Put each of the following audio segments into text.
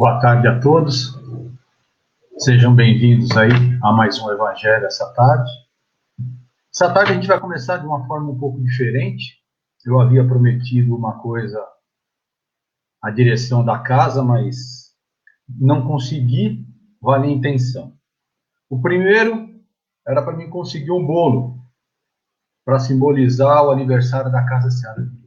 Boa tarde a todos. Sejam bem-vindos aí a mais um Evangelho essa tarde. Essa tarde a gente vai começar de uma forma um pouco diferente. Eu havia prometido uma coisa à direção da casa, mas não consegui, vale a intenção. O primeiro era para mim conseguir um bolo para simbolizar o aniversário da Casa Seara de Luz.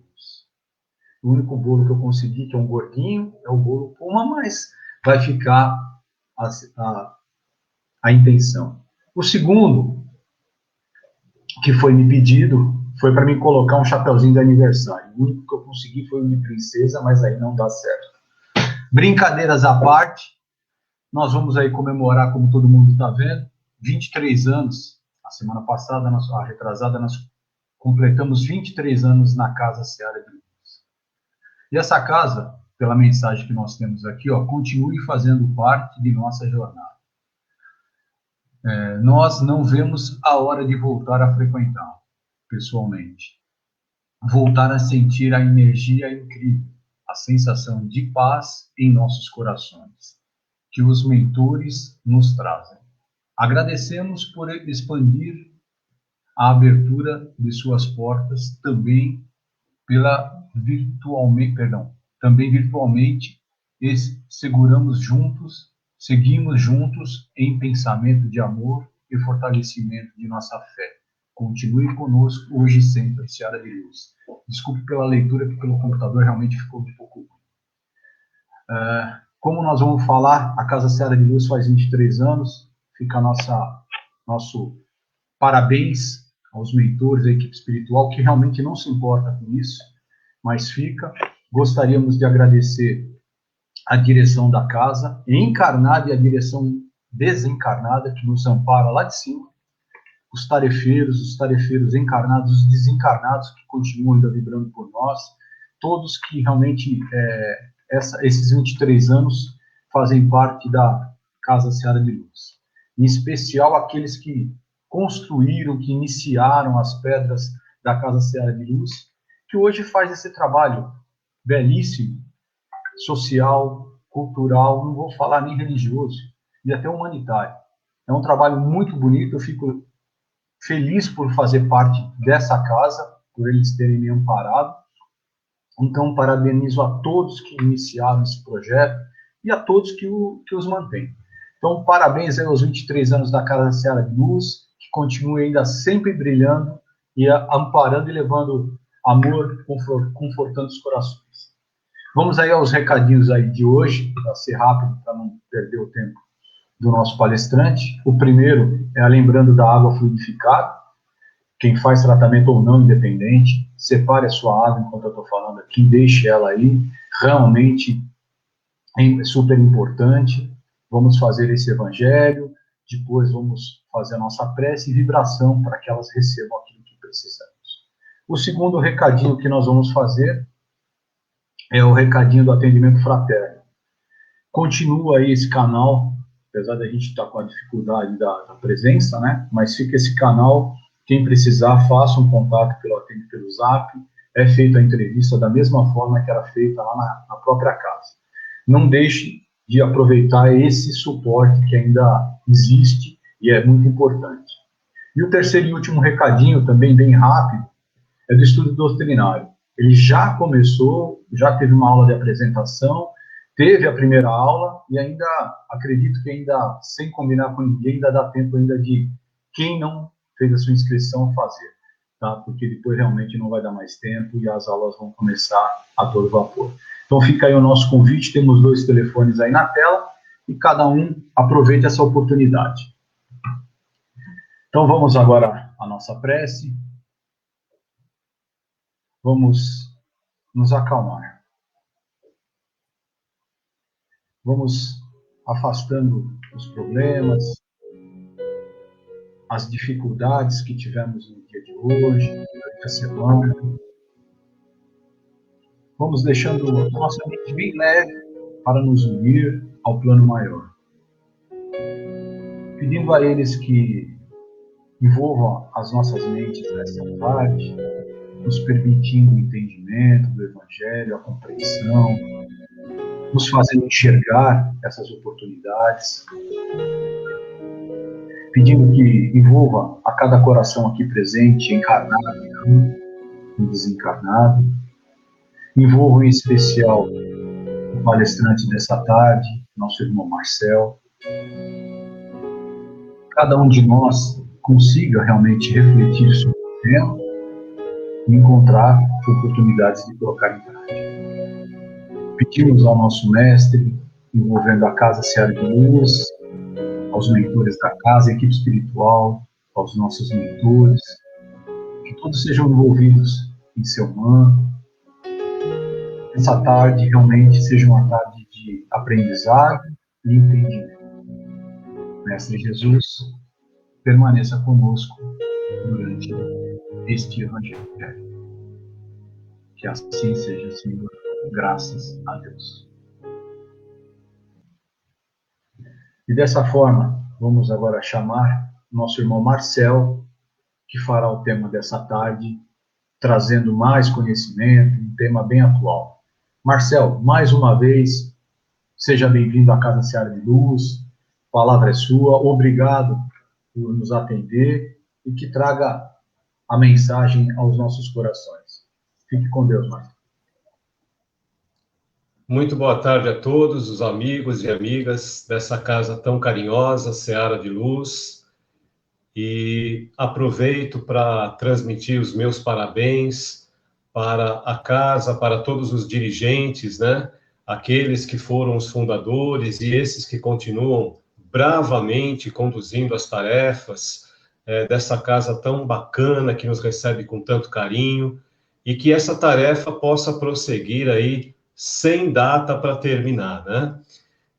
O único bolo que eu consegui, que é um gordinho, é o bolo Puma, mas vai ficar a intenção. O segundo, que foi me pedido, foi para mim colocar um chapeuzinho de aniversário. O único que eu consegui foi o de princesa, mas aí não dá certo. Brincadeiras à parte, nós vamos aí comemorar, como todo mundo está vendo, 23 anos. A semana passada, a retrasada, nós completamos 23 anos na Casa Seara de Luz. E essa casa, pela mensagem que nós temos aqui, continue fazendo parte de nossa jornada. Nós não vemos a hora de voltar a frequentar, pessoalmente. Voltar a sentir a energia incrível, a sensação de paz em nossos corações, que os mentores nos trazem. Agradecemos por expandir a abertura de suas portas também virtualmente, e seguimos juntos em pensamento de amor e fortalecimento de nossa fé. Continue conosco hoje e sempre, Seara de Luz. Desculpe pela leitura, que pelo computador realmente ficou um pouco ruim. Como nós vamos falar, a Casa Seara de Luz faz 23 anos, fica nosso parabéns aos mentores da equipe espiritual, que realmente não se importa com isso, mas fica. Gostaríamos de agradecer a direção da casa, encarnada, e a direção desencarnada, que nos ampara lá de cima, os tarefeiros encarnados, os desencarnados que continuam ainda vibrando por nós, todos que realmente, esses 23 anos, fazem parte da Casa Seara de Luz. Em especial aqueles que construíram, que iniciaram as pedras da Casa Seara de Luz, que hoje faz esse trabalho belíssimo, social, cultural, não vou falar nem religioso, e até humanitário. É um trabalho muito bonito, eu fico feliz por fazer parte dessa casa, por eles terem me amparado. Então, parabenizo a todos que iniciaram esse projeto e a todos que os mantêm. Então, parabéns aí aos 23 anos da Casa Seara de Luz, que continue ainda sempre brilhando e amparando e levando amor, confortando os corações. Vamos aí aos recadinhos aí de hoje, para ser rápido, para não perder o tempo do nosso palestrante. O primeiro é lembrando da água fluidificada. Quem faz tratamento ou não, independente, separe a sua água enquanto eu estou falando aqui, deixe ela aí, realmente é super importante. Vamos fazer esse evangelho, depois vamos fazer a nossa prece e vibração para que elas recebam aquilo que precisamos. O segundo recadinho que nós vamos fazer é o recadinho do atendimento fraterno. Continua aí esse canal, apesar da gente estar com a dificuldade da presença, né? Mas fica esse canal, quem precisar, faça um contato pelo Zap, é feita a entrevista da mesma forma que era feita lá na própria casa. Não deixe de aproveitar esse suporte que ainda existe e é muito importante. E o terceiro e último recadinho, também bem rápido, é do estudo doutrinário. Ele já começou, já teve uma aula de apresentação, teve a primeira aula e ainda, acredito que ainda, sem combinar com ninguém, ainda dá tempo ainda de quem não fez a sua inscrição fazer, tá? Porque depois realmente não vai dar mais tempo e as aulas vão começar a todo vapor. Então fica aí o nosso convite, temos 2 telefones aí na tela e cada um aproveite essa oportunidade. Então vamos agora à nossa prece. Vamos nos acalmar. Vamos afastando os problemas, as dificuldades que tivemos no dia de hoje, durante a semana. Vamos deixando a nossa mente bem leve para nos unir ao plano maior. Pedindo a eles que envolvam as nossas mentes nessa tarde, nos permitindo o entendimento do Evangelho, a compreensão, nos fazendo enxergar essas oportunidades, pedindo que envolva a cada coração aqui presente, encarnado e desencarnado, envolva em especial o palestrante dessa tarde, nosso irmão Marcel. Cada um de nós consiga realmente refletir sobre o tema e encontrar oportunidades de colocar em prática. Pedimos ao nosso mestre, envolvendo a Casa Seara de Luz, aos mentores da casa, a equipe espiritual, aos nossos mentores, que todos sejam envolvidos em seu manto. Essa tarde realmente seja uma tarde de aprendizado e entendimento. Mestre Jesus, permaneça conosco durante este Evangelho. Que assim seja, Senhor. Graças a Deus. E dessa forma, vamos agora chamar nosso irmão Marcel, que fará o tema dessa tarde, trazendo mais conhecimento, um tema bem atual. Marcel, mais uma vez, seja bem-vindo à Casa Seara de Luz, a palavra é sua, obrigado por nos atender e que traga a mensagem aos nossos corações. Fique com Deus, Marcel. Muito boa tarde a todos os amigos e amigas dessa casa tão carinhosa, Seara de Luz, e aproveito para transmitir os meus parabéns para a casa, para todos os dirigentes, né? Aqueles que foram os fundadores e esses que continuam bravamente conduzindo as tarefas dessa casa tão bacana, que nos recebe com tanto carinho, e que essa tarefa possa prosseguir aí sem data para terminar, né?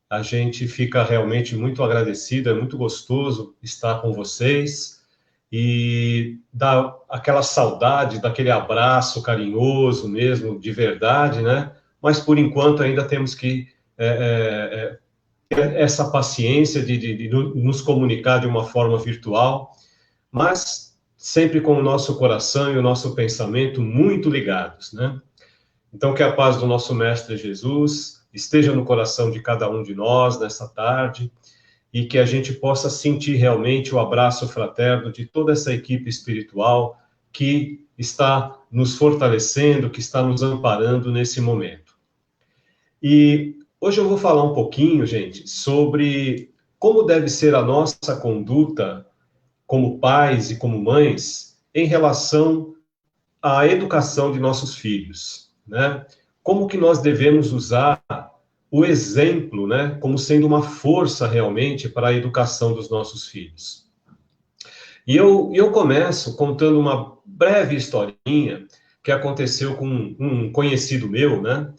A gente fica realmente muito agradecido, é muito gostoso estar com vocês e dá aquela saudade, daquele abraço carinhoso mesmo, de verdade, né? Mas, por enquanto, ainda temos que ter essa paciência de nos comunicar de uma forma virtual, mas sempre com o nosso coração e o nosso pensamento muito ligados, né? Então, que a paz do nosso Mestre Jesus esteja no coração de cada um de nós nessa tarde e que a gente possa sentir realmente o abraço fraterno de toda essa equipe espiritual que está nos fortalecendo, que está nos amparando nesse momento. E hoje eu vou falar um pouquinho, gente, sobre como deve ser a nossa conduta como pais e como mães em relação à educação de nossos filhos, né? Como que nós devemos usar o exemplo, né, como sendo uma força realmente para a educação dos nossos filhos. E eu começo contando uma breve historinha que aconteceu com um conhecido meu, né?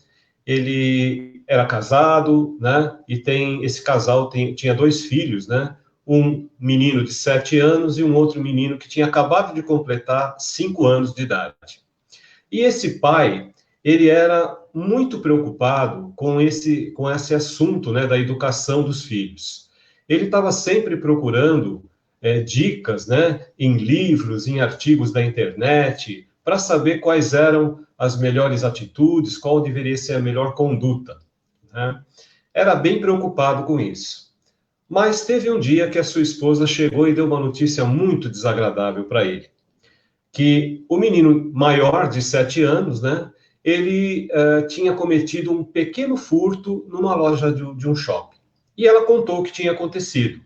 Ele era casado, né? E esse casal tinha 2 filhos, né? Um menino de 7 anos e um outro menino que tinha acabado de completar 5 anos de idade. E esse pai, ele era muito preocupado com esse assunto, né, da educação dos filhos. Ele estava sempre procurando dicas, né, em livros, em artigos da internet, para saber quais eram as melhores atitudes, qual deveria ser a melhor conduta, né? Era bem preocupado com isso. Mas teve um dia que a sua esposa chegou e deu uma notícia muito desagradável para ele. Que o menino maior, de 7 anos, né, ele tinha cometido um pequeno furto numa loja de um shopping. E ela contou o que tinha acontecido.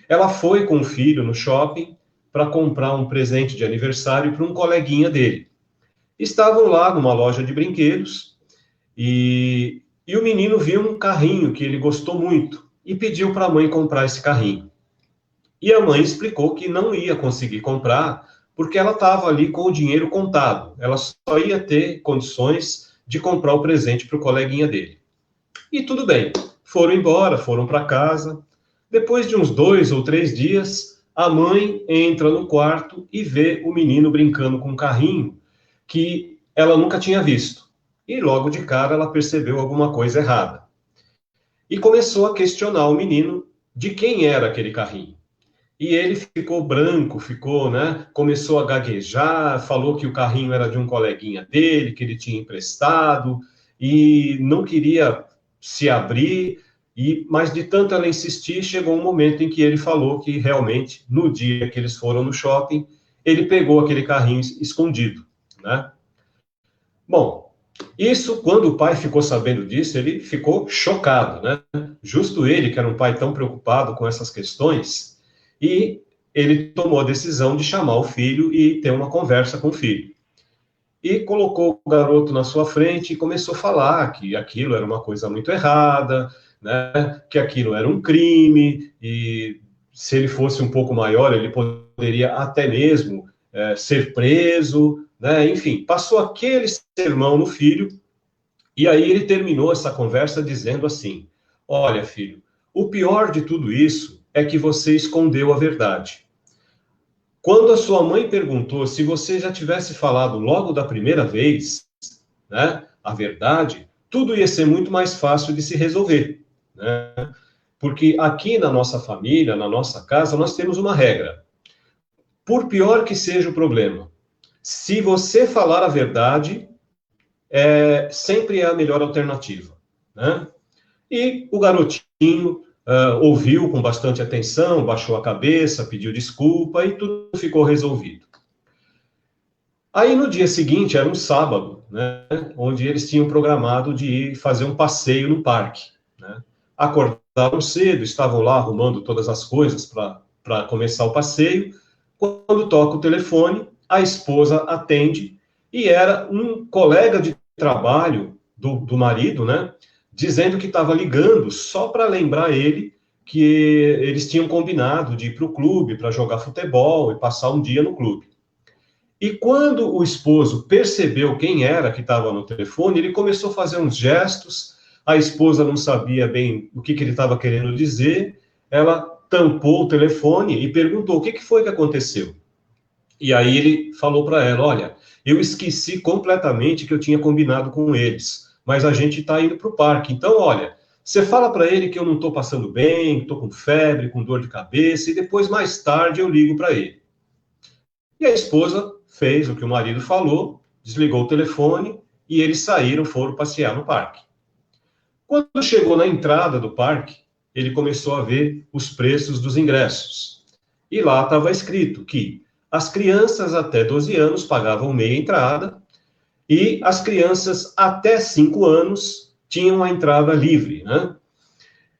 Ela foi com o filho no shopping para comprar um presente de aniversário para um coleguinha dele. Estavam lá numa loja de brinquedos e o menino viu um carrinho que ele gostou muito e pediu para a mãe comprar esse carrinho. E a mãe explicou que não ia conseguir comprar porque ela estava ali com o dinheiro contado. Ela só ia ter condições de comprar o presente para o coleguinha dele. E tudo bem, foram embora, foram para casa. Depois de uns 2 ou 3 dias, a mãe entra no quarto e vê o menino brincando com um carrinho que ela nunca tinha visto. E logo de cara ela percebeu alguma coisa errada. E começou a questionar o menino de quem era aquele carrinho. E ele ficou branco, né? Começou a gaguejar, falou que o carrinho era de um coleguinha dele, que ele tinha emprestado, e não queria se abrir, mas de tanto ela insistir, chegou um momento em que ele falou que realmente, no dia que eles foram no shopping, ele pegou aquele carrinho escondido, né? Bom, isso, quando o pai ficou sabendo disso, ele ficou chocado, né? Justo ele, que era um pai tão preocupado com essas questões, e ele tomou a decisão de chamar o filho e ter uma conversa com o filho. E colocou o garoto na sua frente e começou a falar que aquilo era uma coisa muito errada, né? Que aquilo era um crime, e se ele fosse um pouco maior, ele poderia até mesmo ser preso, né? Enfim, passou aquele sermão no filho, e aí ele terminou essa conversa dizendo assim: olha, filho, o pior de tudo isso é que você escondeu a verdade. Quando a sua mãe perguntou se você já tivesse falado logo da primeira vez, né, a verdade, tudo ia ser muito mais fácil de se resolver, né? Porque aqui na nossa família, na nossa casa, nós temos uma regra. Por pior que seja o problema, se você falar a verdade, sempre é a melhor alternativa, né? E o garotinho ouviu com bastante atenção, baixou a cabeça, pediu desculpa e tudo ficou resolvido. Aí no dia seguinte, era um sábado, né, onde eles tinham programado de ir fazer um passeio no parque, né? Acordaram cedo, estavam lá arrumando todas as coisas para começar o passeio. Quando toca o telefone, a esposa atende e era um colega de trabalho do marido, né, dizendo que estava ligando só para lembrar ele que eles tinham combinado de ir para o clube para jogar futebol e passar um dia no clube. E quando o esposo percebeu quem era que estava no telefone, ele começou a fazer uns gestos, a esposa não sabia bem o que ele estava querendo dizer, ela tampou o telefone e perguntou o que foi que aconteceu. E aí ele falou para ela: olha, eu esqueci completamente que eu tinha combinado com eles, mas a gente está indo para o parque, então, olha, você fala para ele que eu não estou passando bem, estou com febre, com dor de cabeça, e depois, mais tarde, eu ligo para ele. E a esposa fez o que o marido falou, desligou o telefone, e eles saíram, foram passear no parque. Quando chegou na entrada do parque, ele começou a ver os preços dos ingressos. E lá estava escrito que as crianças até 12 anos pagavam meia entrada e as crianças até 5 anos tinham a entrada livre, né?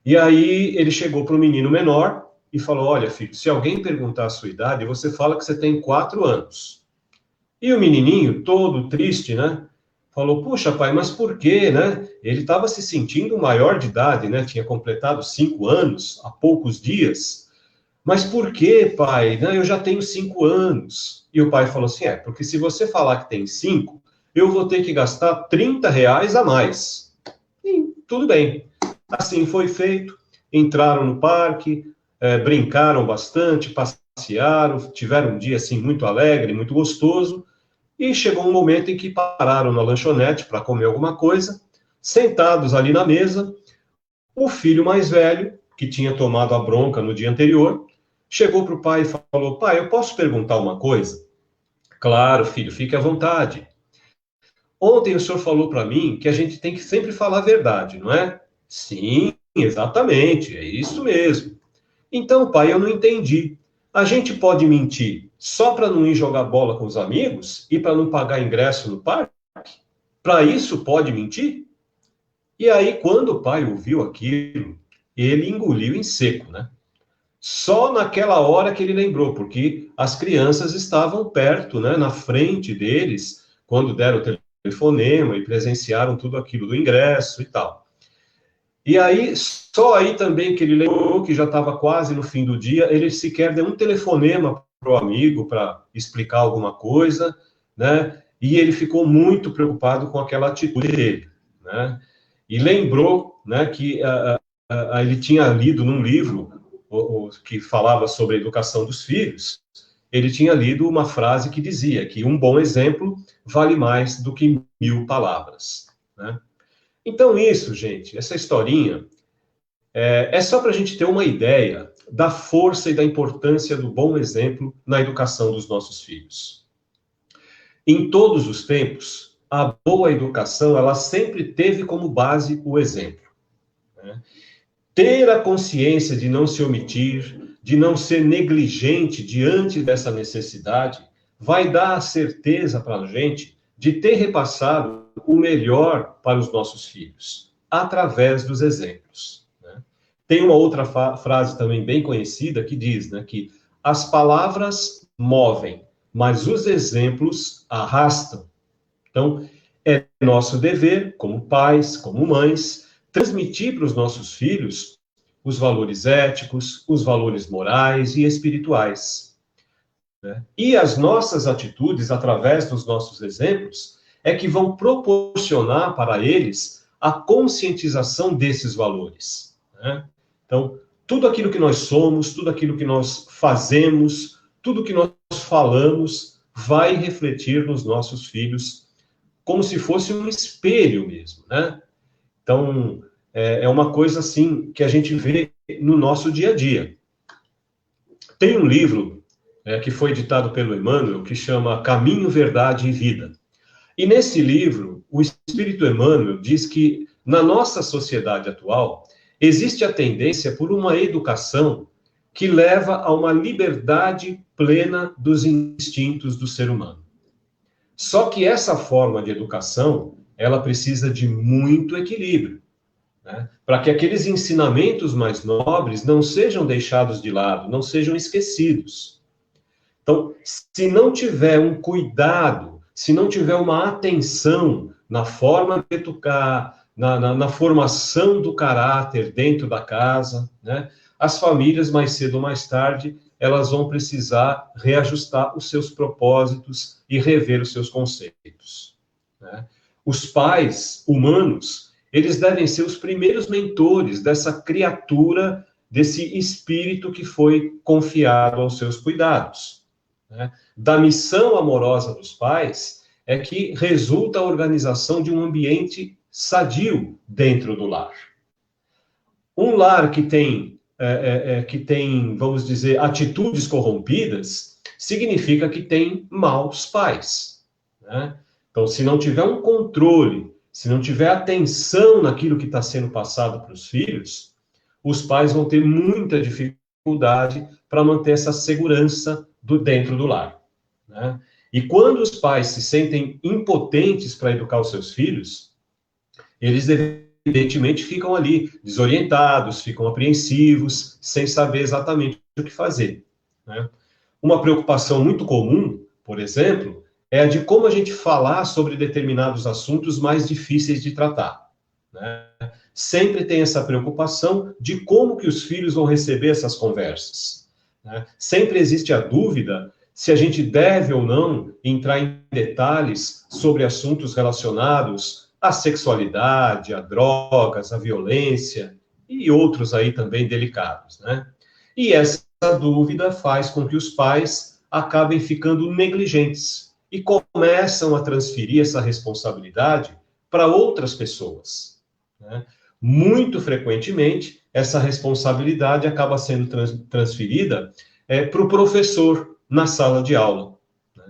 E aí ele chegou para o menino menor e falou: olha, filho, se alguém perguntar a sua idade, você fala que você tem 4 anos. E o menininho, todo triste, né, falou: puxa, pai, mas por quê, né? Ele estava se sentindo maior de idade, né? Tinha completado 5 anos há poucos dias. Mas por quê, pai? Não, eu já tenho 5 anos. E o pai falou assim: porque se você falar que tem 5, eu vou ter que gastar R$ 30 a mais. E tudo bem. Assim foi feito. Entraram no parque, brincaram bastante, passearam, tiveram um dia assim muito alegre, muito gostoso. E chegou um momento em que pararam na lanchonete para comer alguma coisa. Sentados ali na mesa, o filho mais velho, que tinha tomado a bronca no dia anterior, chegou para o pai e falou: pai, eu posso perguntar uma coisa? Claro, filho, fique à vontade. Ontem o senhor falou para mim que a gente tem que sempre falar a verdade, não é? Sim, exatamente, é isso mesmo. Então, pai, eu não entendi. A gente pode mentir só para não ir jogar bola com os amigos e para não pagar ingresso no parque? Para isso pode mentir? E aí, quando o pai ouviu aquilo, ele engoliu em seco, né? Só naquela hora que ele lembrou, porque as crianças estavam perto, né, na frente deles, quando deram o telefonema e presenciaram tudo aquilo do ingresso e tal. E aí, só aí também que ele lembrou que já estava quase no fim do dia, ele sequer deu um telefonema para o amigo para explicar alguma coisa, né? E ele ficou muito preocupado com aquela atitude dele, né? E lembrou, né, que ele tinha lido num livro que falava sobre a educação dos filhos, ele tinha lido uma frase que dizia que um bom exemplo vale mais do que 1000 palavras, né? Então isso, gente, essa historinha é só para a gente ter uma ideia da força e da importância do bom exemplo na educação dos nossos filhos. Em todos os tempos, a boa educação, ela sempre teve como base o exemplo, né? Ter a consciência de não se omitir, de não ser negligente diante dessa necessidade, vai dar a certeza para a gente de ter repassado o melhor para os nossos filhos, através dos exemplos, né? Tem uma outra frase também bem conhecida que diz, né, que as palavras movem, mas os exemplos arrastam. Então, é nosso dever, como pais, como mães, transmitir para os nossos filhos os valores éticos, os valores morais e espirituais, né? E as nossas atitudes, através dos nossos exemplos, é que vão proporcionar para eles a conscientização desses valores, né? Então, tudo aquilo que nós somos, tudo aquilo que nós fazemos, tudo que nós falamos, vai refletir nos nossos filhos, como se fosse um espelho mesmo, né? Então, é uma coisa assim que a gente vê no nosso dia a dia. Tem um livro que foi editado pelo Emmanuel, que chama Caminho, Verdade e Vida. E nesse livro, o Espírito Emmanuel diz que, na nossa sociedade atual, existe a tendência por uma educação que leva a uma liberdade plena dos instintos do ser humano. Só que essa forma de educação, ela precisa de muito equilíbrio, né? Para que aqueles ensinamentos mais nobres não sejam deixados de lado, não sejam esquecidos. Então, se não tiver um cuidado, se não tiver uma atenção na forma de educar, na formação do caráter dentro da casa, né, as famílias, mais cedo ou mais tarde, elas vão precisar reajustar os seus propósitos e rever os seus conceitos, né? Os pais humanos, eles devem ser os primeiros mentores dessa criatura, desse espírito que foi confiado aos seus cuidados, né? Da missão amorosa dos pais é que resulta a organização de um ambiente sadio dentro do lar. Um lar que tem, vamos dizer, atitudes corrompidas, significa que tem maus pais, né? Então, se não tiver um controle, se não tiver atenção naquilo que está sendo passado para os filhos, os pais vão ter muita dificuldade para manter essa segurança dentro do lar, né? E quando os pais se sentem impotentes para educar os seus filhos, eles evidentemente ficam ali desorientados, ficam apreensivos, sem saber exatamente o que fazer, né? Uma preocupação muito comum, por exemplo, é a de como a gente falar sobre determinados assuntos mais difíceis de tratar, né? Sempre tem essa preocupação de como que os filhos vão receber essas conversas, né? Sempre existe a dúvida se a gente deve ou não entrar em detalhes sobre assuntos relacionados à sexualidade, a drogas, a violência e outros aí também delicados, né? E essa dúvida faz com que os pais acabem ficando negligentes e começam a transferir essa responsabilidade para outras pessoas, né? Muito frequentemente, essa responsabilidade acaba sendo transferida para o professor na sala de aula, né?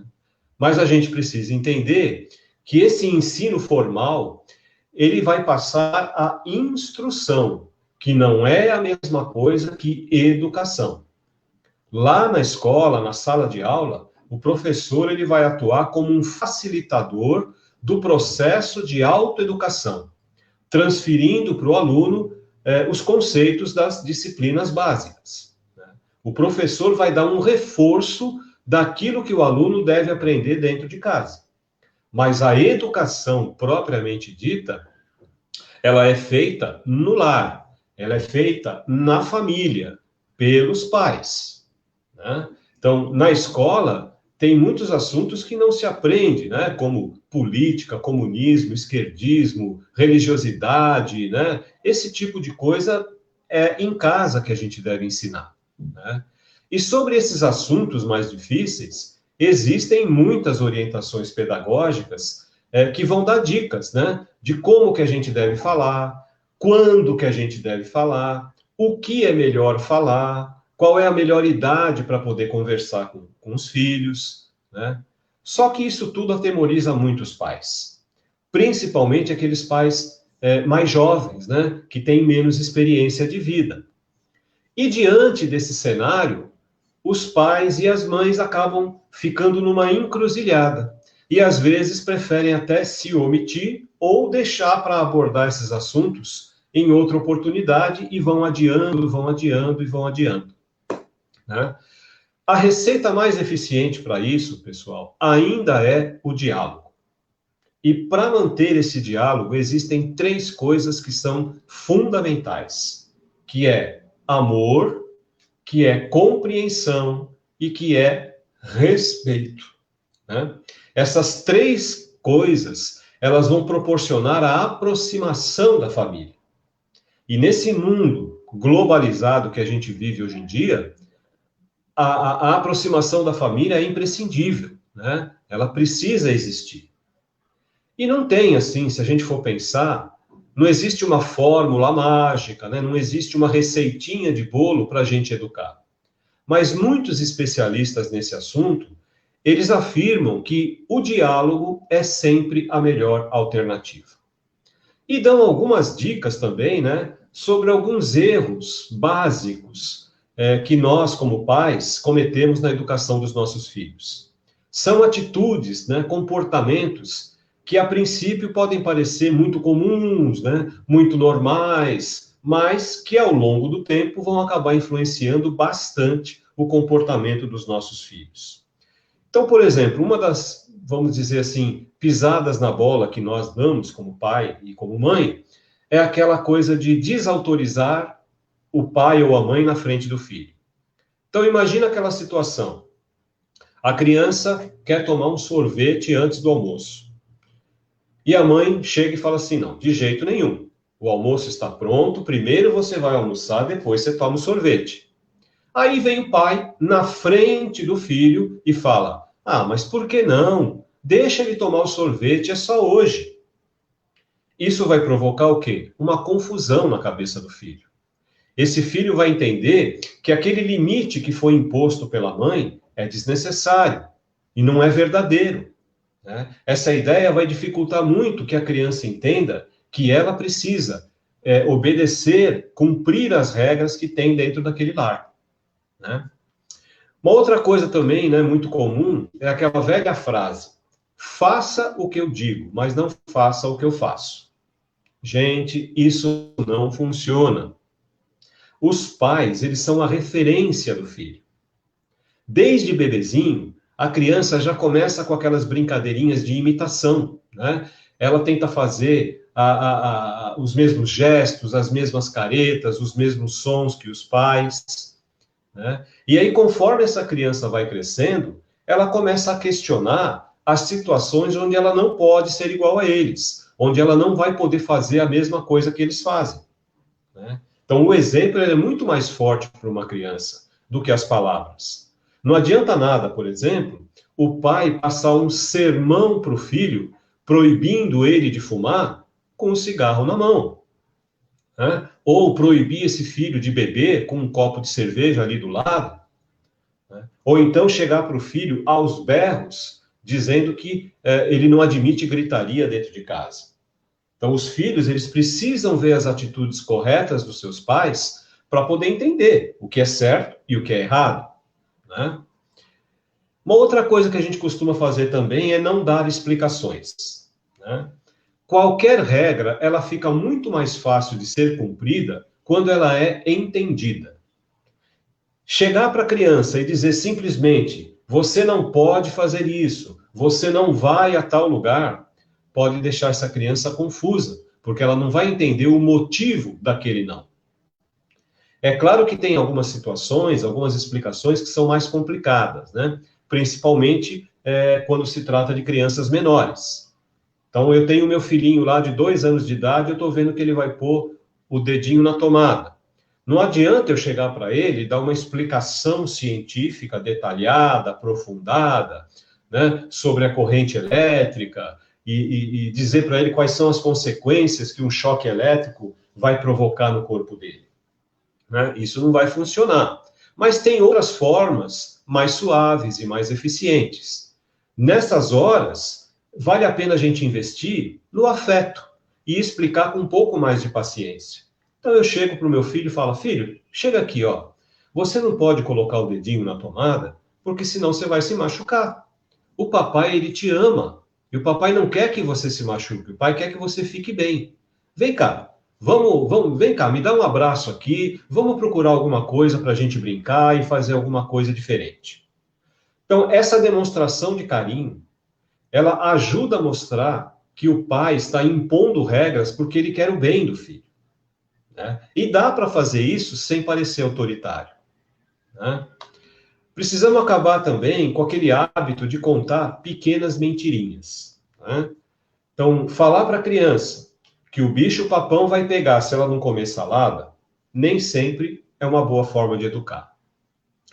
Mas a gente precisa entender que esse ensino formal, ele vai passar a instrução, que não é a mesma coisa que educação. Lá na escola, na sala de aula, o professor ele vai atuar como um facilitador do processo de autoeducação, transferindo para o aluno os conceitos das disciplinas básicas, né? O professor vai dar um reforço daquilo que o aluno deve aprender dentro de casa. Mas a educação propriamente dita, ela é feita no lar, ela é feita na família, pelos pais, né? Então, na escola, tem muitos assuntos que não se aprende, né? Como política, comunismo, esquerdismo, religiosidade, né? Esse tipo de coisa é em casa que a gente deve ensinar, né? E sobre esses assuntos mais difíceis, existem muitas orientações pedagógicas que vão dar dicas, né? De como que a gente deve falar, quando que a gente deve falar, o que é melhor falar, qual é a melhor idade para poder conversar com os filhos, né? Só que isso tudo atemoriza muitos pais, principalmente aqueles pais mais jovens, né, que têm menos experiência de vida. E diante desse cenário, os pais e as mães acabam ficando numa encruzilhada e às vezes preferem até se omitir ou deixar para abordar esses assuntos em outra oportunidade e vão adiando, né? A receita mais eficiente para isso, pessoal, ainda é o diálogo. E para manter esse diálogo, existem 3 coisas que são fundamentais, que é amor, que é compreensão e que é respeito, né? Essas 3 coisas, elas vão proporcionar a aproximação da família. E nesse mundo globalizado que a gente vive hoje em dia, a aproximação da família é imprescindível, né? Ela precisa existir. E não tem, assim, se a gente for pensar, não existe uma fórmula mágica, né? Não existe uma receitinha de bolo para a gente educar. Mas muitos especialistas nesse assunto, eles afirmam que o diálogo é sempre a melhor alternativa. E dão algumas dicas também, né, sobre alguns erros básicos que nós, como pais, cometemos na educação dos nossos filhos. São atitudes, né, comportamentos que, a princípio, podem parecer muito comuns, né, muito normais, mas que, ao longo do tempo, vão acabar influenciando bastante o comportamento dos nossos filhos. Então, por exemplo, uma das, vamos dizer assim, pisadas na bola que nós damos como pai e como mãe, é aquela coisa de desautorizar o pai ou a mãe na frente do filho. Então, imagina aquela situação. A criança quer tomar um sorvete antes do almoço. E a mãe chega e fala assim, não, de jeito nenhum. O almoço está pronto, primeiro você vai almoçar, depois você toma o sorvete. Aí vem o pai na frente do filho e fala, mas por que não? Deixa ele tomar o sorvete, é só hoje. Isso vai provocar o quê? Uma confusão na cabeça do filho. Esse filho vai entender que aquele limite que foi imposto pela mãe é desnecessário e não é verdadeiro, né? Essa ideia vai dificultar muito que a criança entenda que ela precisa obedecer, cumprir as regras que tem dentro daquele lar, né? Uma outra coisa também, né, muito comum é aquela velha frase: faça o que eu digo, mas não faça o que eu faço. Gente, isso não funciona. Os pais, eles são a referência do filho. Desde bebezinho, a criança já começa com aquelas brincadeirinhas de imitação, né? Ela tenta fazer os mesmos gestos, as mesmas caretas, os mesmos sons que os pais, né? E aí, conforme essa criança vai crescendo, ela começa a questionar as situações onde ela não pode ser igual a eles, onde ela não vai poder fazer a mesma coisa que eles fazem, né? Então, o exemplo é muito mais forte para uma criança do que as palavras. Não adianta nada, por exemplo, o pai passar um sermão para o filho, proibindo ele de fumar, com um cigarro na mão, né? Ou proibir esse filho de beber com um copo de cerveja ali do lado, né? Ou então chegar para o filho aos berros, dizendo que ele não admite gritaria dentro de casa. Então, os filhos, eles precisam ver as atitudes corretas dos seus pais para poder entender o que é certo e o que é errado, né? Uma outra coisa que a gente costuma fazer também é não dar explicações, né? Qualquer regra, ela fica muito mais fácil de ser cumprida quando ela é entendida. Chegar para a criança e dizer simplesmente, você não pode fazer isso, você não vai a tal lugar, pode deixar essa criança confusa, porque ela não vai entender o motivo daquele não. É claro que tem algumas situações, algumas explicações que são mais complicadas, né? Principalmente quando se trata de crianças menores. Então, eu tenho meu filhinho lá de 2 anos de idade, eu estou vendo que ele vai pôr o dedinho na tomada. Não adianta eu chegar para ele e dar uma explicação científica detalhada, aprofundada, né, sobre a corrente elétrica, e dizer para ele quais são as consequências que um choque elétrico vai provocar no corpo dele, né? Isso não vai funcionar. Mas tem outras formas mais suaves e mais eficientes. Nessas horas, vale a pena a gente investir no afeto e explicar com um pouco mais de paciência. Então eu chego para o meu filho e falo, filho, chega aqui, ó. Você não pode colocar o dedinho na tomada, porque senão você vai se machucar. O papai, ele te ama. E o papai não quer que você se machuque. O pai quer que você fique bem. Vem cá. Vem cá, me dá um abraço aqui. Vamos procurar alguma coisa para a gente brincar e fazer alguma coisa diferente. Então, essa demonstração de carinho, ela ajuda a mostrar que o pai está impondo regras porque ele quer o bem do filho. Né? E dá para fazer isso sem parecer autoritário. Né? Precisamos acabar também com aquele hábito de contar pequenas mentirinhas. Né? Então, falar para a criança que o bicho-papão vai pegar se ela não comer salada, nem sempre é uma boa forma de educar.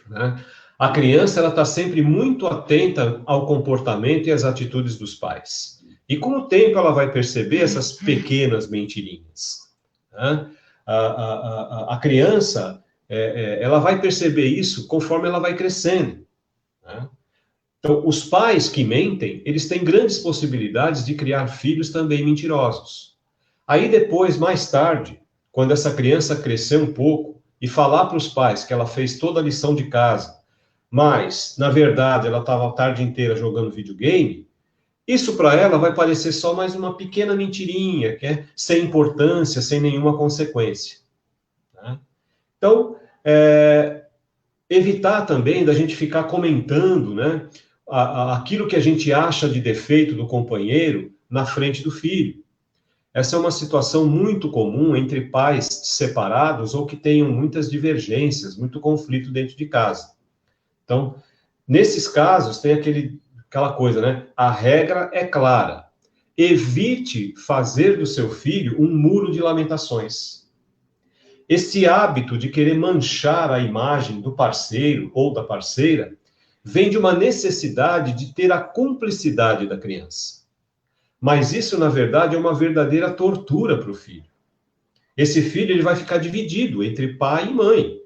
Né? A criança está sempre muito atenta ao comportamento e às atitudes dos pais. E com o tempo ela vai perceber essas pequenas mentirinhas. Né? A criança, ela vai perceber isso conforme ela vai crescendo. Né? Então, os pais que mentem, eles têm grandes possibilidades de criar filhos também mentirosos. Aí depois, mais tarde, quando essa criança crescer um pouco e falar para os pais que ela fez toda a lição de casa, mas, na verdade, ela estava a tarde inteira jogando videogame, isso para ela vai parecer só mais uma pequena mentirinha, que é sem importância, sem nenhuma consequência. Né? Então, evitar também da gente ficar comentando, né, aquilo que a gente acha de defeito do companheiro na frente do filho. Essa é uma situação muito comum entre pais separados ou que tenham muitas divergências, muito conflito dentro de casa. Então, nesses casos, tem aquela coisa, né? A regra é clara. Evite fazer do seu filho um muro de lamentações. Esse hábito de querer manchar a imagem do parceiro ou da parceira vem de uma necessidade de ter a cumplicidade da criança. Mas isso, na verdade, é uma verdadeira tortura para o filho. Esse filho ele vai ficar dividido entre pai e mãe.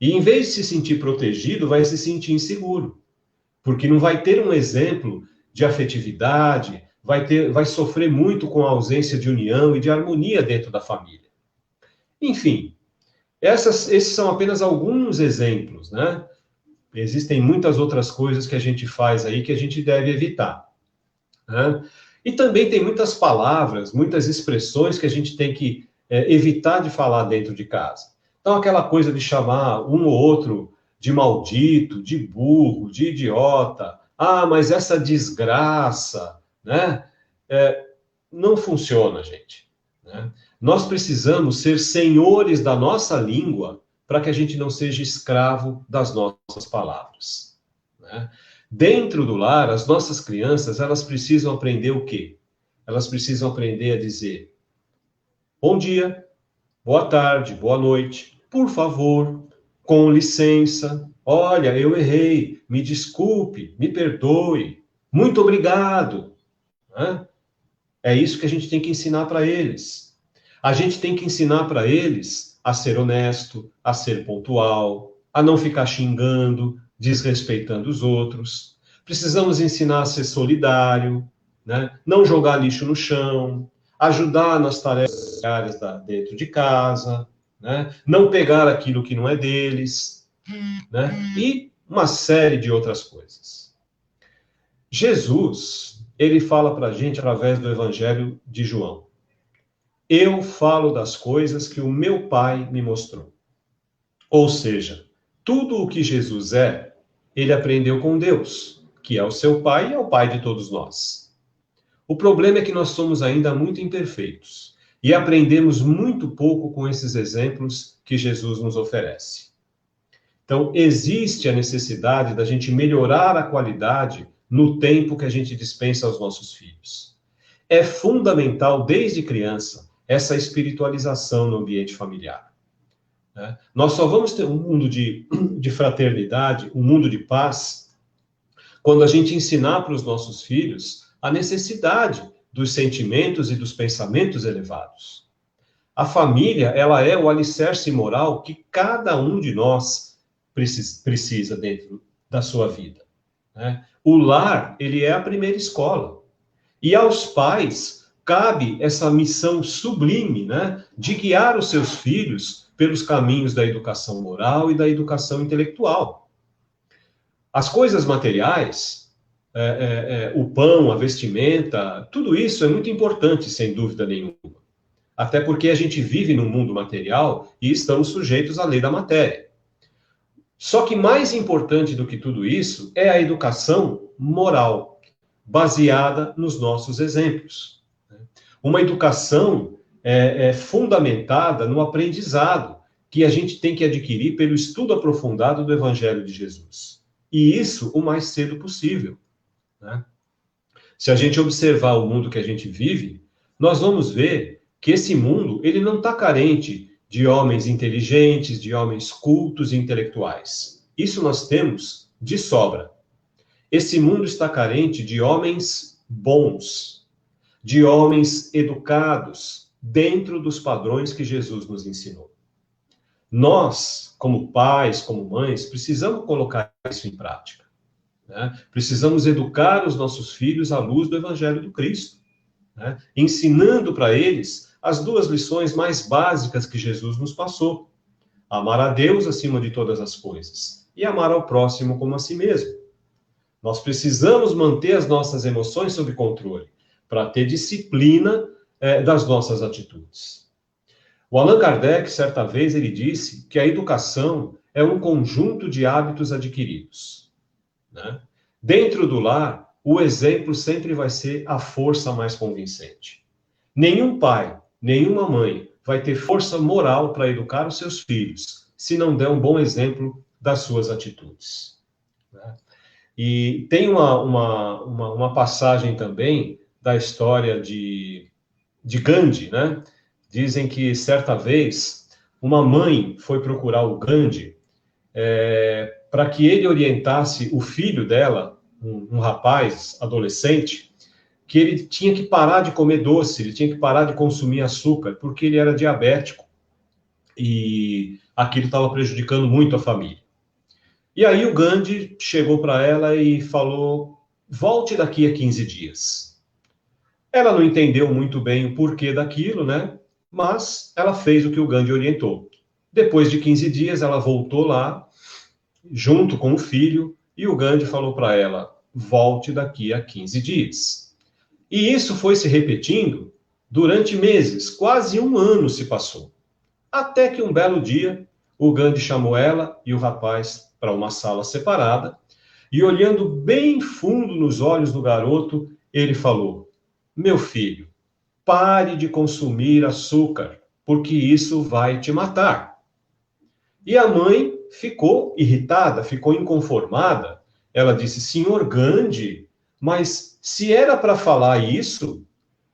E, em vez de se sentir protegido, vai se sentir inseguro. Porque não vai ter um exemplo de afetividade, vai sofrer muito com a ausência de união e de harmonia dentro da família. Enfim, esses são apenas alguns exemplos, né? Existem muitas outras coisas que a gente faz aí que a gente deve evitar. Né? E também tem muitas palavras, muitas expressões que a gente tem que evitar de falar dentro de casa. Então, aquela coisa de chamar um ou outro de maldito, de burro, de idiota, mas essa desgraça, né? Não funciona, gente. Né? Nós precisamos ser senhores da nossa língua para que a gente não seja escravo das nossas palavras. Né? Dentro do lar, as nossas crianças, elas precisam aprender o quê? Elas precisam aprender a dizer bom dia, boa tarde, boa noite, por favor, com licença, olha, eu errei, me desculpe, me perdoe, muito obrigado. Né? É isso que a gente tem que ensinar para eles. A gente tem que ensinar para eles a ser honesto, a ser pontual, a não ficar xingando, desrespeitando os outros. Precisamos ensinar a ser solidário, né? Não jogar lixo no chão, ajudar nas tarefas diárias dentro de casa, né? Não pegar aquilo que não é deles, né? E uma série de outras coisas. Jesus, ele fala para a gente através do Evangelho de João. Eu falo das coisas que o meu Pai me mostrou. Ou seja, tudo o que Jesus é, ele aprendeu com Deus, que é o seu Pai e é o Pai de todos nós. O problema é que nós somos ainda muito imperfeitos e aprendemos muito pouco com esses exemplos que Jesus nos oferece. Então, existe a necessidade da gente melhorar a qualidade no tempo que a gente dispensa aos nossos filhos. É fundamental, desde criança, essa espiritualização no ambiente familiar. Né? Nós só vamos ter um mundo de fraternidade, um mundo de paz, quando a gente ensinar para os nossos filhos a necessidade dos sentimentos e dos pensamentos elevados. A família, ela é o alicerce moral que cada um de nós precisa dentro da sua vida. Né? O lar, ele é a primeira escola. E aos pais cabe essa missão sublime, né, de guiar os seus filhos pelos caminhos da educação moral e da educação intelectual. As coisas materiais, o pão, a vestimenta, tudo isso é muito importante, sem dúvida nenhuma. Até porque a gente vive num mundo material e estamos sujeitos à lei da matéria. Só que mais importante do que tudo isso é a educação moral, baseada nos nossos exemplos. Uma educação fundamentada no aprendizado que a gente tem que adquirir pelo estudo aprofundado do Evangelho de Jesus. E isso o mais cedo possível, né? Se a gente observar o mundo que a gente vive, nós vamos ver que esse mundo ele não está carente de homens inteligentes, de homens cultos e intelectuais. Isso nós temos de sobra. Esse mundo está carente de homens bons, de homens educados, dentro dos padrões que Jesus nos ensinou. Nós, como pais, como mães, precisamos colocar isso em prática, né? Precisamos educar os nossos filhos à luz do Evangelho do Cristo, né? Ensinando para eles as duas lições mais básicas que Jesus nos passou: amar a Deus acima de todas as coisas e amar ao próximo como a si mesmo. Nós precisamos manter as nossas emoções sob controle para ter disciplina das nossas atitudes. O Allan Kardec, certa vez, ele disse que a educação é um conjunto de hábitos adquiridos, né? Dentro do lar, o exemplo sempre vai ser a força mais convincente. Nenhum pai, nenhuma mãe vai ter força moral para educar os seus filhos se não der um bom exemplo das suas atitudes, né? E tem uma passagem também da história de Gandhi, né? Dizem que, certa vez, uma mãe foi procurar o Gandhi para que ele orientasse o filho dela, um rapaz adolescente, que ele tinha que parar de comer doce, ele tinha que parar de consumir açúcar, porque ele era diabético e aquilo estava prejudicando muito a família. E aí o Gandhi chegou para ela e falou: volte daqui a 15 dias. Ela não entendeu muito bem o porquê daquilo, né? Mas ela fez o que o Gandhi orientou. Depois de 15 dias, ela voltou lá, junto com o filho, e o Gandhi falou para ela: volte daqui a 15 dias. E isso foi se repetindo durante meses, quase um ano se passou. Até que um belo dia, o Gandhi chamou ela e o rapaz para uma sala separada, e olhando bem fundo nos olhos do garoto, ele falou: meu filho, pare de consumir açúcar, porque isso vai te matar. E a mãe ficou irritada, ficou inconformada. Ela disse: senhor Gandhi, mas se era para falar isso,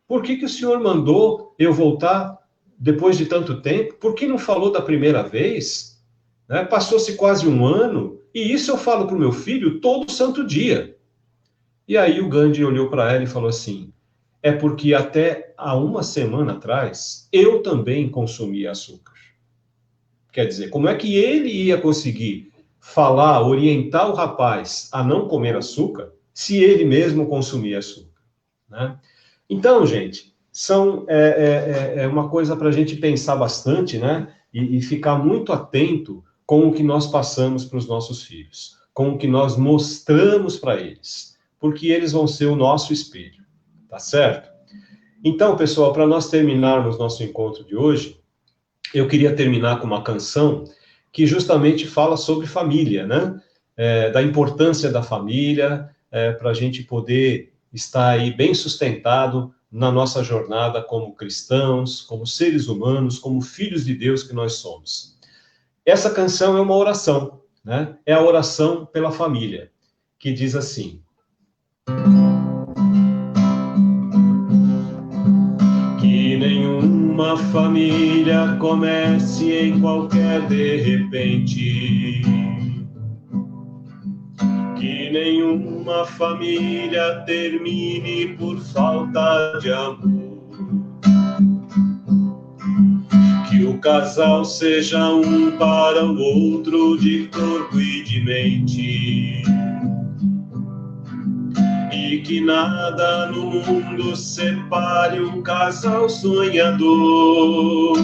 por que o senhor mandou eu voltar depois de tanto tempo? Por que não falou da primeira vez? Né? Passou-se quase um ano, e isso eu falo para o meu filho todo santo dia. E aí o Gandhi olhou para ela e falou assim: é porque até há uma semana atrás, eu também consumia açúcar. Quer dizer, como é que ele ia conseguir falar, orientar o rapaz a não comer açúcar, se ele mesmo consumia açúcar, né? Então, gente, é uma coisa para a gente pensar bastante, né? E ficar muito atento com o que nós passamos para os nossos filhos, com o que nós mostramos para eles, porque eles vão ser o nosso espelho. Tá certo? Então, pessoal, para nós terminarmos nosso encontro de hoje, eu queria terminar com uma canção que justamente fala sobre família, né? Da importância da família, para a gente poder estar aí bem sustentado na nossa jornada como cristãos, como seres humanos, como filhos de Deus que nós somos. Essa canção é uma oração, né? É a oração pela família, que diz assim: que nenhuma família comece em qualquer de repente, que nenhuma família termine por falta de amor, que o casal seja um para o outro de corpo e de mente, e que nada no mundo separe um casal sonhador.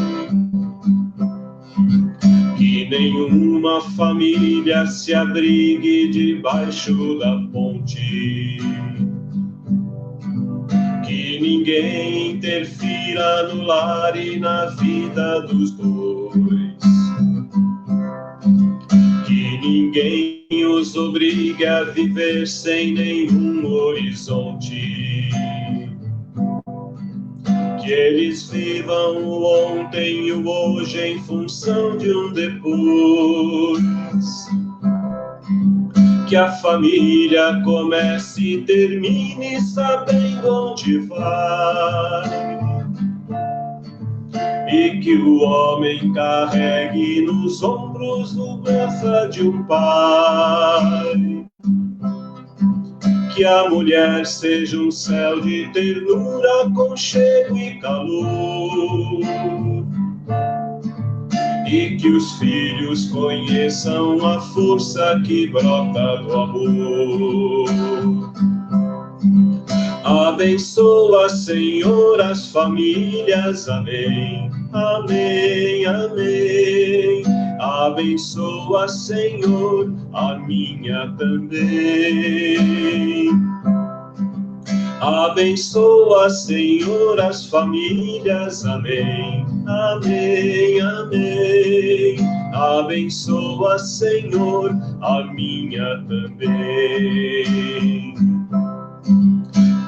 Que nenhuma família se abrigue debaixo da ponte. Que ninguém interfira no lar e na vida dos dois. Que ninguém os obrigue a viver sem nenhum horizonte. Que eles vivam o ontem e o hoje em função de um depois. Que a família comece e termine sabendo onde vai. E que o homem carregue nos ombros lembrança de um pai. Que a mulher seja um céu de ternura, aconchego e calor. E que os filhos conheçam a força que brota do amor. Abençoa, Senhor, as famílias, amém, amém, amém. Abençoa, Senhor, a minha também. Abençoa, Senhor, as famílias, amém, amém, amém. Abençoa, Senhor, a minha também.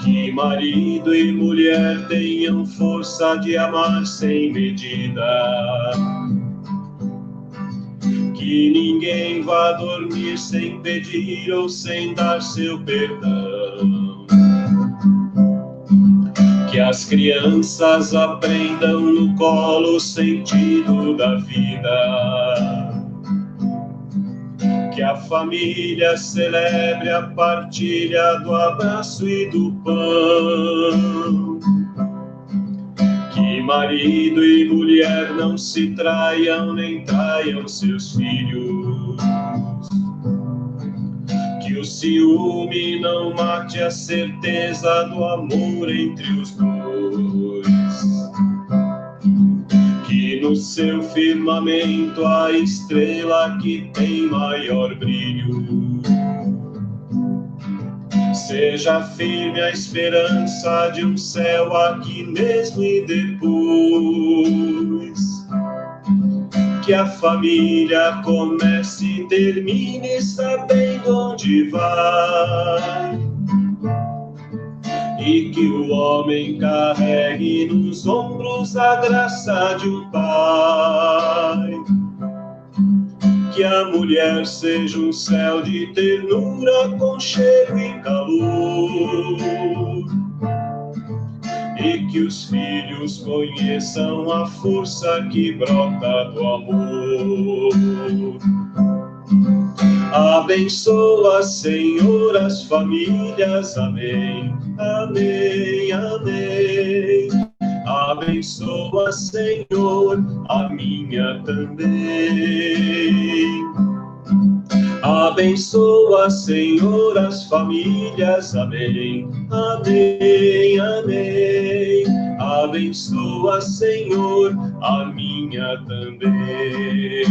Que marido e mulher tenham força de amar sem medida. Que ninguém vá dormir sem pedir ou sem dar seu perdão. Que as crianças aprendam no colo o sentido da vida. Que a família celebre a partilha do abraço e do pão. Que marido e mulher não se traiam nem traiam seus filhos. Que o ciúme não mate a certeza do amor entre os dois. Que no seu firmamento a estrela que tem maior brilho. Seja firme a esperança de um céu aqui mesmo e depois. Que a família comece e termine sabendo onde vai. E que o homem carregue nos ombros a graça de um pai. Que a mulher seja um céu de ternura, aconchego e calor. E que os filhos conheçam a força que brota do amor. Abençoa, Senhor, as famílias, amém, amém, amém. Abençoa, Senhor, a minha também. Abençoa, Senhor, as famílias, amém, amém, amém. Abençoa, Senhor, a minha também.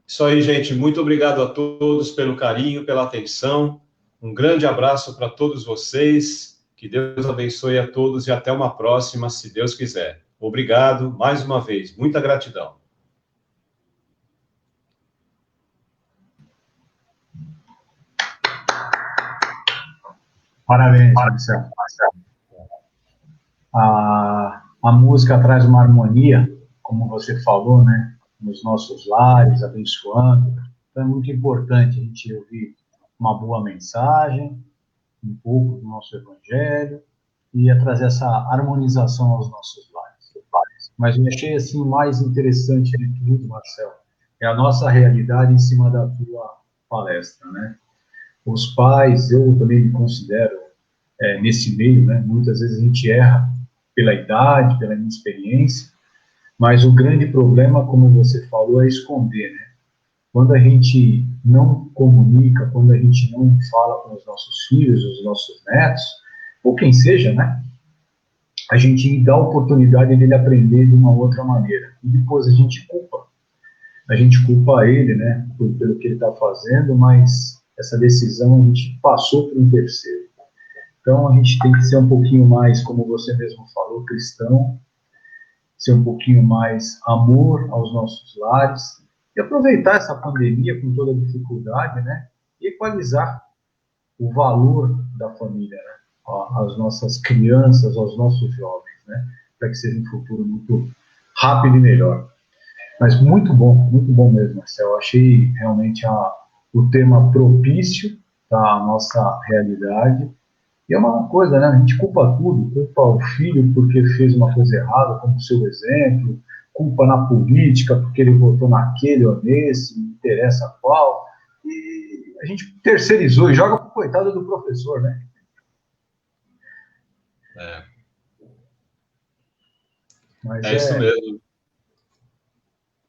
Isso aí, gente. Muito obrigado a todos pelo carinho, pela atenção. Um grande abraço para todos vocês. Que Deus abençoe a todos e até uma próxima, se Deus quiser. Obrigado mais uma vez. Muita gratidão. Parabéns, Marcelo. A música traz uma harmonia, como você falou, né? Nos nossos lares, abençoando. Então é muito importante a gente ouvir uma boa mensagem, um pouco do nosso evangelho, e a trazer essa harmonização aos nossos lares. Mas eu achei assim o mais interessante de tudo, Marcelo, é a nossa realidade em cima da tua palestra, né? Os pais, eu também me considero nesse meio, né? Muitas vezes a gente erra pela idade, pela inexperiência, Mas o grande problema, como você falou, é esconder, né? Quando a gente não comunica, quando a gente não fala com os nossos filhos, os nossos netos, ou quem seja, né? A gente dá a oportunidade dele aprender de uma outra maneira. E depois a gente culpa. A gente culpa ele, né? Pelo que ele está fazendo, mas essa decisão a gente passou por um terceiro. Então a gente tem que ser um pouquinho mais, como você mesmo falou, cristão, ser um pouquinho mais amor aos nossos lares e aproveitar essa pandemia com toda a dificuldade, né? E equalizar o valor da família, né? Às nossas crianças, aos nossos jovens, né? Para que seja um futuro muito rápido e melhor. Mas muito bom mesmo, Marcelo. Eu achei realmente o tema propício à nossa realidade. E é uma coisa, né? A gente culpa tudo, culpa o filho porque fez uma coisa errada, como o seu exemplo, culpa na política porque ele votou naquele ou nesse, não interessa qual. E a gente terceirizou e joga pro coitado do professor, né? Mas é isso mesmo.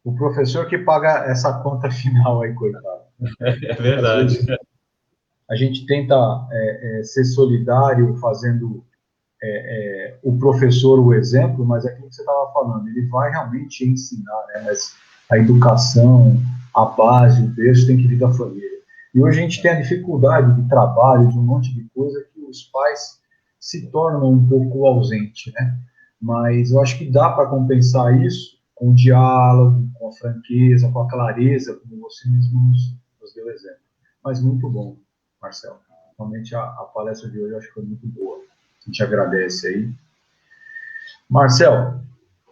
O professor que paga essa conta final aí, coitado. É verdade. A gente tenta ser solidário fazendo o professor o exemplo, mas é aquilo que você estava falando, ele vai realmente ensinar, né? Mas a educação, a base, o berço tem que vir da família. E hoje a gente tem a dificuldade de trabalho, de um monte de coisa que os pais se tornam um pouco ausentes, né? Mas eu acho que dá para compensar isso com o diálogo, com a franqueza, com a clareza, como você mesmo nos deu exemplo. Mas muito bom, Marcelo. Realmente a palestra de hoje eu acho que foi muito boa. A gente agradece aí. Marcelo,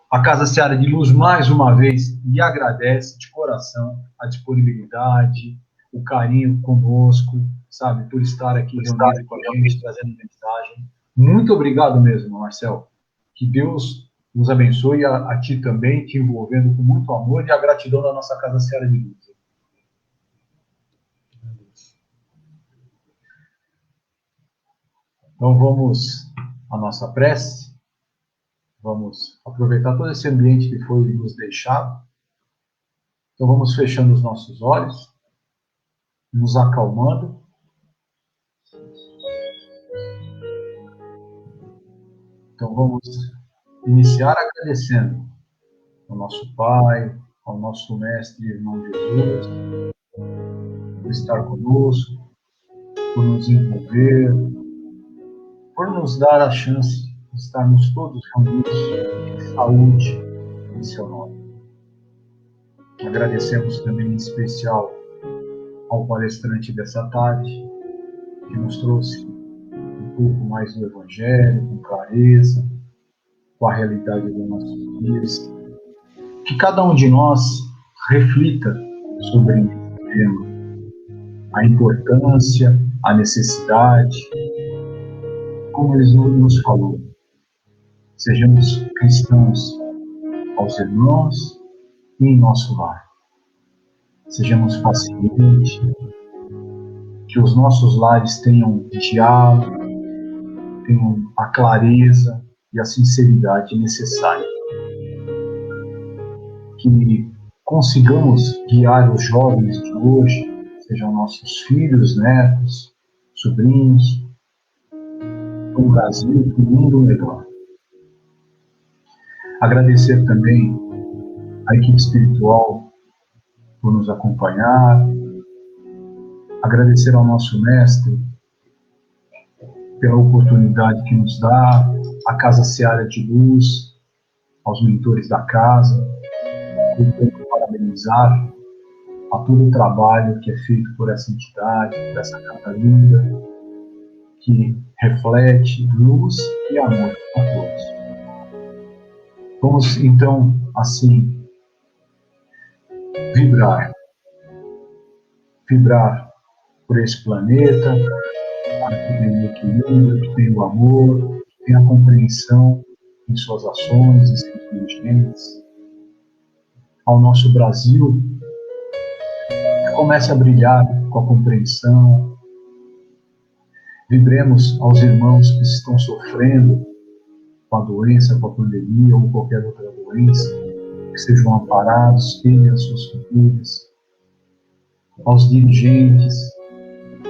a Casa Seara de Luz, mais uma vez, lhe agradece de coração a disponibilidade, o carinho conosco, sabe, por estar aqui reunido com a gente, trazendo mensagem. Muito obrigado mesmo, Marcelo. Que Deus nos abençoe, a ti também, te envolvendo com muito amor e a gratidão da nossa Casa Seara de Luz. Então vamos à nossa prece. Vamos aproveitar todo esse ambiente que foi nos deixado. Então vamos fechando os nossos olhos, nos acalmando. Então vamos iniciar agradecendo ao nosso Pai, ao nosso Mestre e Irmão Jesus, por estar conosco, por nos envolver, por nos dar a chance de estarmos todos reunidos em saúde em seu nome. Agradecemos também em especial ao palestrante dessa tarde, que nos trouxe um pouco mais do Evangelho, com clareza, com a realidade dos nossos dias. Que cada um de nós reflita sobre esse tema, a importância, a necessidade, como ele nos falou. Sejamos cristãos aos irmãos e em nosso lar. Sejamos pacientes, que os nossos lares tenham diálogo, tenham a clareza e a sinceridade necessária. Que consigamos guiar os jovens de hoje, sejam nossos filhos, netos, sobrinhos, para um Brasil, para um mundo melhor. Agradecer também à equipe espiritual por nos acompanhar, agradecer ao nosso mestre pela oportunidade que nos dá, à Casa Seara de Luz, aos mentores da casa, e parabenizar a todo o trabalho que é feito por essa entidade, por essa casa linda, que reflete luz e amor a todos. Vamos, então, assim, vibrar por esse planeta, para que tenha o equilíbrio, que tenha o amor, que tenha a compreensão em suas ações, em seus dirigentes, ao nosso Brasil, que comece a brilhar com a compreensão. Vibremos aos irmãos que estão sofrendo com a doença, com a pandemia ou qualquer outra doença, que sejam amparados, ele e as suas famílias, aos dirigentes,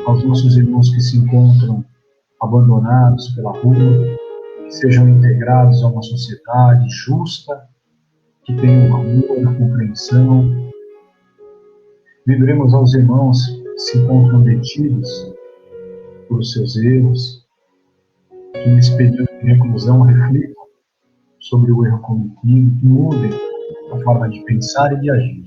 aos nossos irmãos que se encontram abandonados pela rua, que sejam integrados a uma sociedade justa, que tenha o amor, a compreensão. Vibremos aos irmãos que se encontram detidos por seus erros, que nesse período de reclusão reflitam sobre o erro cometido, que mudem a forma de pensar e de agir.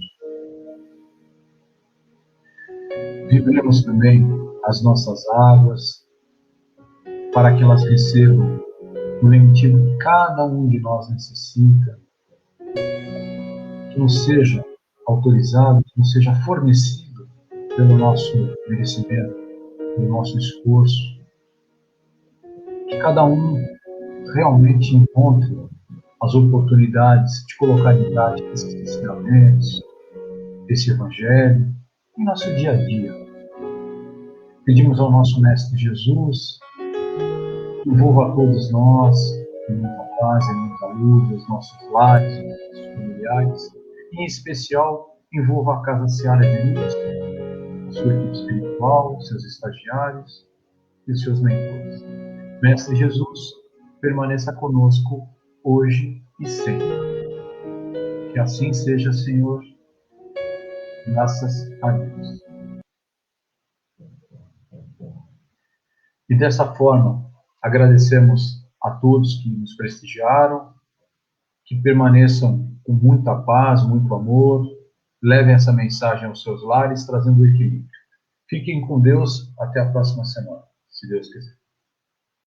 Vibremos também as nossas águas, para que elas recebam o lentilho que cada um de nós necessita, que nos seja autorizado, que nos seja fornecido pelo nosso merecimento, pelo nosso esforço, que cada um realmente encontre as oportunidades de colocar em prática esses ensinamentos, esse Evangelho, em nosso dia a dia. Pedimos ao nosso Mestre Jesus, que envolva a todos nós em muita paz, em muita luz, os nossos lares, os nossos familiares, e em especial envolva a Casa Seara de Luz, a sua equipe espiritual, seus estagiários e os seus mentores. Mestre Jesus, permaneça conosco hoje e sempre. Que assim seja, Senhor. Graças a Deus. E dessa forma, agradecemos a todos que nos prestigiaram, que permaneçam com muita paz, muito amor, levem essa mensagem aos seus lares, trazendo o equilíbrio. Fiquem com Deus, até a próxima semana, se Deus quiser.